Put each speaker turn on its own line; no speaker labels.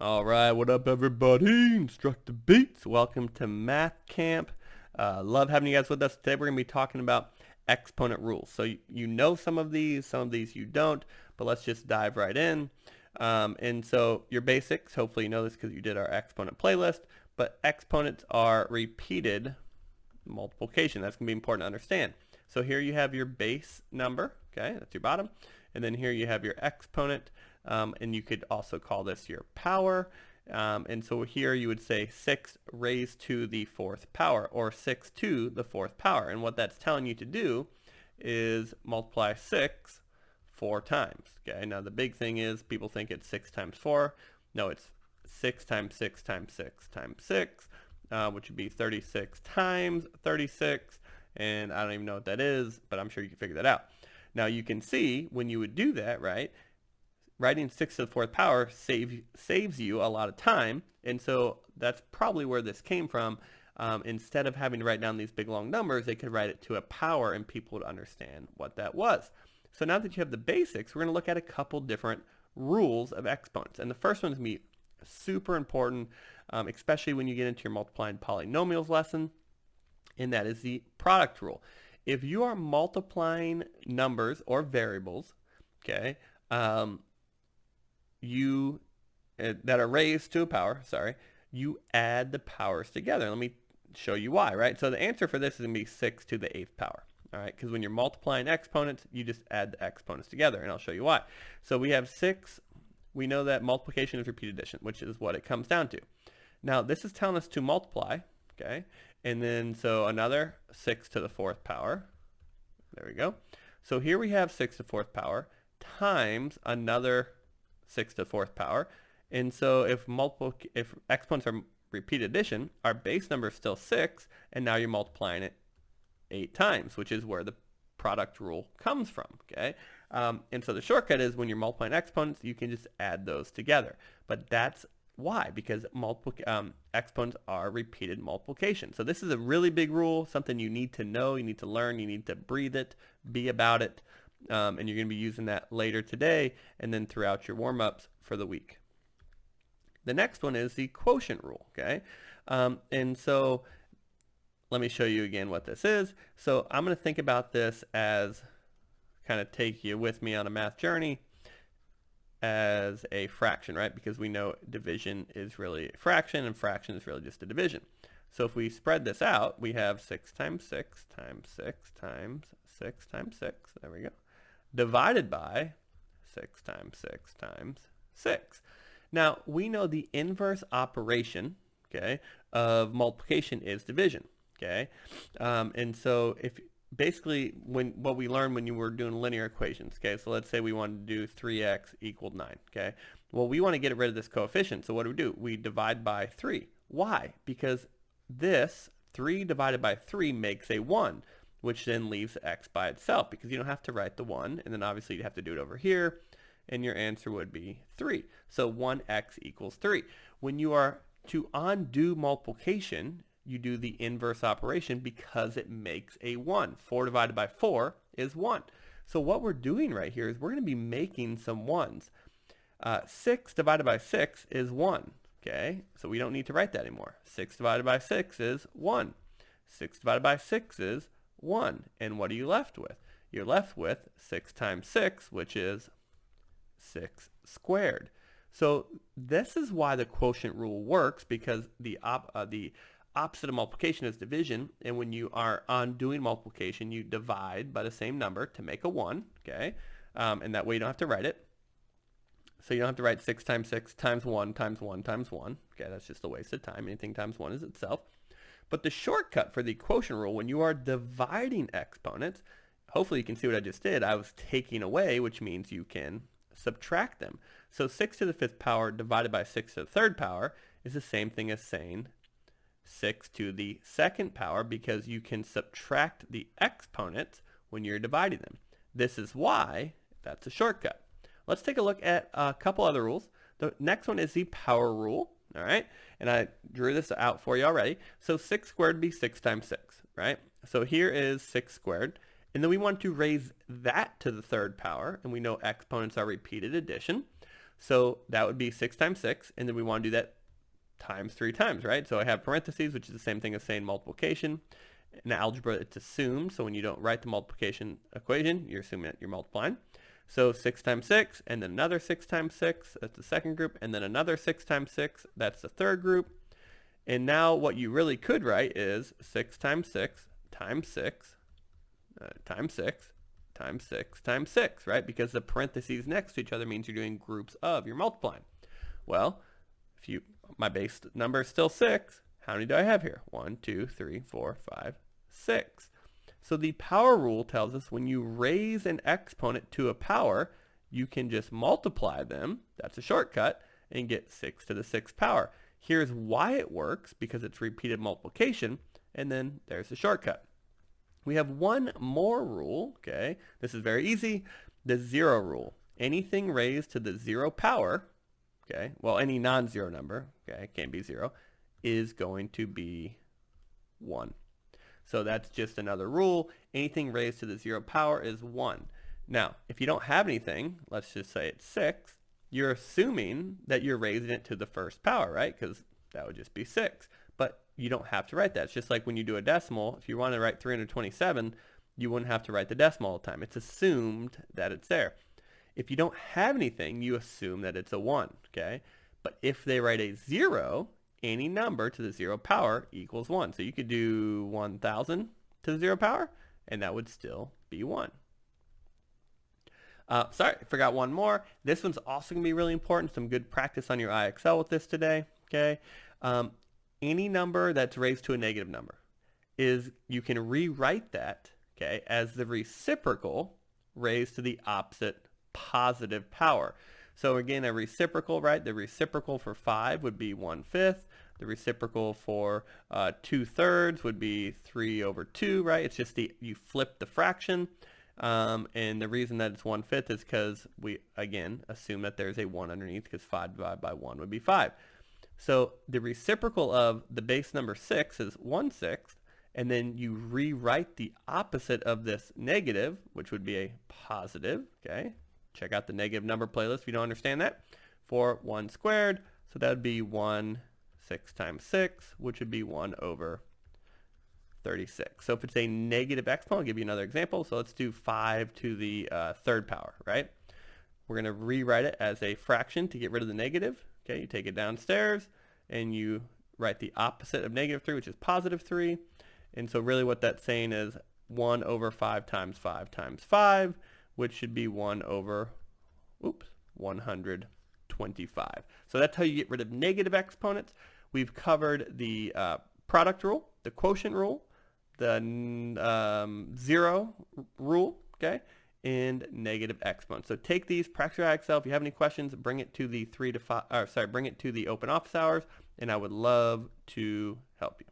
All right, what up, everybody? InstructaBeats. Welcome to Math Camp. Love having you guys with us today. We're going to be talking about exponent rules. So you know some of these you don't, but let's just dive right in. And so your basics, hopefully you know this because you did our exponent playlist, but exponents are repeated multiplication. That's going to be important to understand. So here you have your base number, okay, that's your bottom, and then here you have your exponent, and you could also call this your power. And so here you would say 6 raised to the 4th power, or 6 to the 4th power. And what that's telling you to do is multiply 6 4 times. Okay, now the big thing is people think it's 6 times 4. No, it's 6 times 6 times 6 times 6, which would be 36 times 36. And I don't even know what that is, but I'm sure you can figure that out. Now you can see when you would do that, right? Writing 6 to the 4th power saves you a lot of time, and so that's probably where this came from. Instead of having to write down these big long numbers, they could write it to a power and people would understand what that was. So now that you have the basics, we're going to look at a couple different rules of exponents. And the first one's going to be super important, especially when you get into your multiplying polynomials lesson, and that is the product rule. If you are multiplying numbers or variables, okay, that are raised to a power, you add the powers together. Let me show you why, right? So the answer for this is going to be 6 to the 8th power, all right? Because when you're multiplying exponents, you just add the exponents together, and I'll show you why. So we have 6. We know that multiplication is repeated addition, which is what it comes down to. Now, this is telling us to multiply, okay? And then, so another 6 to the 4th power. There we go. So here we have 6 to the 4th power times another 6 to the 4th power. And so if exponents are repeated addition, our base number is still 6, and now you're multiplying it 8 times, which is where the product rule comes from, okay? And so the shortcut is when you're multiplying exponents, you can just add those together. But that's why, because exponents are repeated multiplication. So this is a really big rule, something you need to know, you need to learn, you need to breathe it, be about it, and you're going to be using that later today and then throughout your warm-ups for the week. The next one is the quotient rule, okay? And so let me show you again what this is. So I'm going to think about this as, kind of take you with me on a math journey, as a fraction, right? Because we know division is really a fraction and fraction is really just a division. So if we spread this out, we have 6 times 6 times 6 times 6 times 6, there we go, divided by 6 times 6 times 6. Now, we know the inverse operation, okay, of multiplication is division, okay? And so if basically what we learned when you were doing linear equations, okay, so let's say we wanted to do 3x equaled 9, okay? Well, we want to get rid of this coefficient, so what do? We divide by 3. Why? Because this 3 divided by 3 makes a 1, which then leaves x by itself, because you don't have to write the 1, and then obviously you'd have to do it over here, and your answer would be 3. So 1x equals 3. When you are to undo multiplication, you do the inverse operation because it makes a 1. 4 divided by 4 is 1. So what we're doing right here is we're going to be making some 1s. 6 divided by 6 is 1. Okay, so we don't need to write that anymore. 6 divided by 6 is 1. 6 divided by 6 is 1. And what are you left with? You're left with 6 times 6, which is 6 squared. So this is why the quotient rule works, because the opposite of multiplication is division, and when you are undoing multiplication, you divide by the same number to make a 1, okay? And that way you don't have to write it. So you don't have to write 6 times 6 times 1 times 1 times 1. Okay, that's just a waste of time. Anything times 1 is itself. But the shortcut for the quotient rule, when you are dividing exponents, hopefully you can see what I just did. I was taking away, which means you can subtract them. So 6 to the 5th power divided by 6 to the 3rd power is the same thing as saying 6 to the 2nd power, because you can subtract the exponents when you're dividing them. This is why that's a shortcut. Let's take a look at a couple other rules. The next one is the power rule, all right? And I drew this out for you already. So 6 squared would be 6 times 6, right? So here is 6 squared. And then we want to raise that to the 3rd power, and we know exponents are repeated addition. So that would be 6 times 6, and then we want to do that times 3 times, right? So I have parentheses, which is the same thing as saying multiplication. In algebra, it's assumed, so when you don't write the multiplication equation, you're assuming that you're multiplying. So 6 times 6, and then another 6 times 6, that's the second group, and then another 6 times 6, that's the third group. And now what you really could write is 6 times 6 times 6 times 6 times 6 times 6, right? Because the parentheses next to each other means you're doing groups of, you're multiplying. Well, if my base number is still 6, how many do I have here? 1, 2, 3, 4, 5, 6. So the power rule tells us when you raise an exponent to a power, you can just multiply them, that's a shortcut, and get 6 to the 6th power. Here's why it works, because it's repeated multiplication, and then there's the shortcut. We have one more rule, okay? This is very easy, the 0 rule. Anything raised to the 0 power, okay, well, any non-zero number, okay, can't be 0, is going to be 1. So that's just another rule. Anything raised to the 0 power is 1. Now, if you don't have anything, let's just say it's 6, you're assuming that you're raising it to the first power, right? Because that would just be 6. But you don't have to write that. It's just like when you do a decimal, if you want to write 327, you wouldn't have to write the decimal all the time. It's assumed that it's there. If you don't have anything, you assume that it's a 1, okay? But if they write a 0, any number to the 0 power equals 1. So you could do 1,000 to the 0 power, and that would still be 1. Sorry, I forgot one more. This one's also going to be really important. Some good practice on your IXL with this today, okay? Any number that's raised to a negative number you can rewrite that, okay, as the reciprocal raised to the opposite positive power. So again, a reciprocal, right? The reciprocal for 5 would be 1/5. The reciprocal for 2/3 would be 3/2, right? It's just you flip the fraction. And the reason that it's 1/5 is because we, again, assume that there's a 1 underneath, because 5 divided by 1 would be 5. So the reciprocal of the base number 6 is 1/6, and then you rewrite the opposite of this negative, which would be a positive, okay? Check out the negative number playlist if you don't understand that, for 1 squared. So that would be 1 6 times 6, which would be 1/36. So if it's a negative exponent, I'll give you another example. So let's do 5 to the 3rd power, right? We're going to rewrite it as a fraction to get rid of the negative. Okay, you take it downstairs and you write the opposite of -3, which is +3. And so really what that's saying is 1/5 times 5 times 5, which should be 125. So that's how you get rid of negative exponents. We've covered the product rule, the quotient rule, the 0 rule, okay, and negative exponents. So take these, practice your IXL. If you have any questions, bring it to the bring it to the open office hours, and I would love to help you.